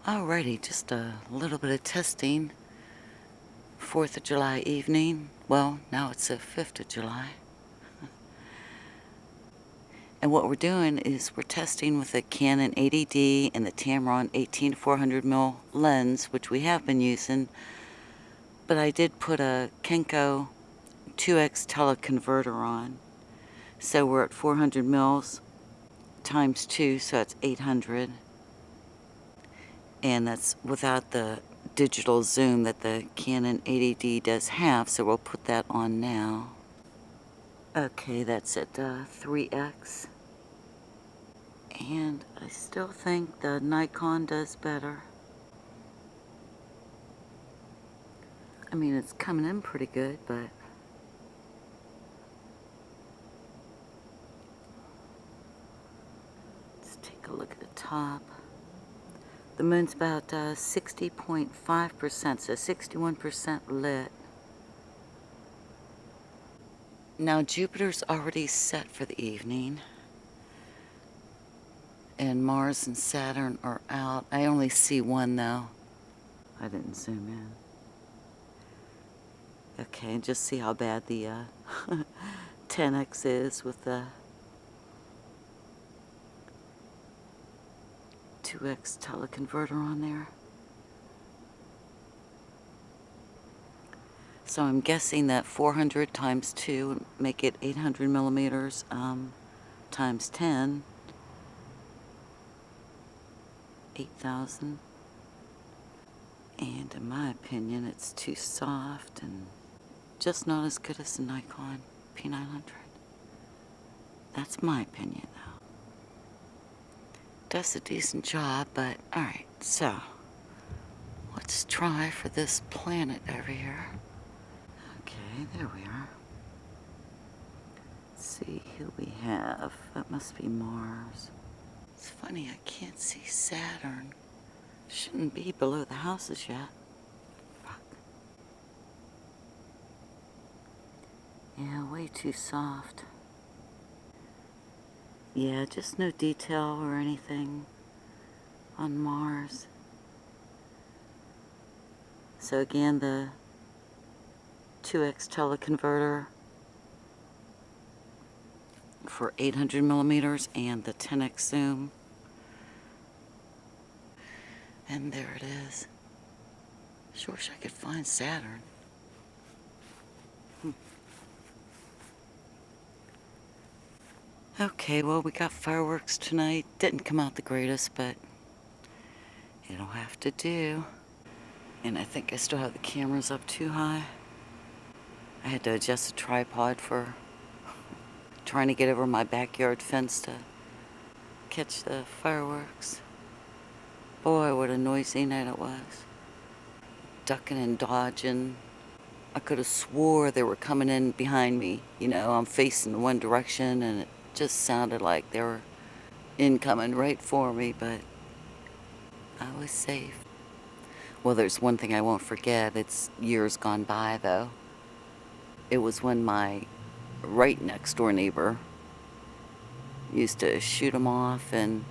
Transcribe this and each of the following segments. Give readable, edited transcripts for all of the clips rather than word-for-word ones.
Alrighty, just a little bit of testing. 4th of July evening. Well, now it's the 5th of July. And what we're doing is we're testing with the Canon 80D and the Tamron 18-400mm lens, which we have been using. But I did put a Kenko 2x teleconverter on. So we're at 400 mils times 2, so that's 800. And that's without the digital zoom that the Canon 80D does have, so we'll put that on now. Okay, that's at 3x. And I still think the Nikon does better. I mean, it's coming in pretty good, but let's take a look at the top. The moon's about 60.5%, so 61% lit. Now Jupiter's already set for the evening, and Mars and Saturn are out. I only see one though. I didn't zoom in. Okay, just see how bad the 10x is with the 2x teleconverter on there. So I'm guessing that 400 times 2 would make it 800 millimeters times 10, 8,000. And in my opinion, it's too soft and just not as good as the Nikon P900. That's my opinion though. Does a decent job, but alright, so let's try for this planet over here. Okay, there we are. Let's see who we have. That must be Mars. It's funny, I can't see Saturn. Shouldn't be below the houses yet. Fuck. Yeah, way too soft. Yeah, just no detail or anything on Mars. So again, the 2x teleconverter for 800 millimeters and the 10x zoom. And there it is. Sure wish I could find Saturn. Okay, well, we got fireworks tonight. Didn't come out the greatest, but it'll have to do. And I think I still have the cameras up too high. I had to adjust the tripod for trying to get over my backyard fence to catch the fireworks. Boy, what a noisy night it was. Ducking and dodging. I could have swore they were coming in behind me. You know, I'm facing one direction and it just sounded like they were incoming right for me, but I was safe. Well, there's one thing I won't forget. It's years gone by, though. It was when my right next door neighbor used to shoot them off, and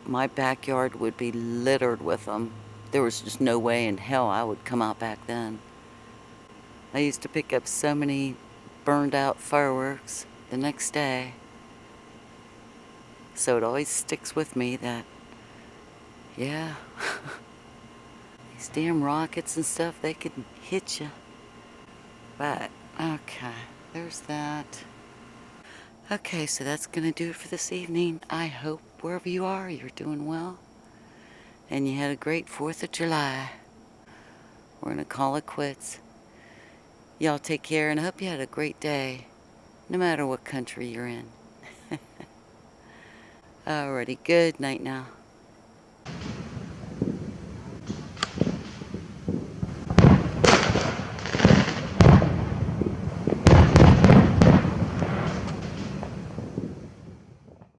my backyard would be littered with them. There was just no way in hell I would come out back then. I used to pick up so many burned out fireworks the next day. So it always sticks with me that, yeah, these damn rockets and stuff, they can hit you. But, okay, there's that. Okay, so that's gonna do it for this evening. I hope wherever you are, you're doing well. And you had a great 4th of July. We're gonna call it quits. Y'all take care, and I hope you had a great day, no matter what country you're in. Alrighty, good night now.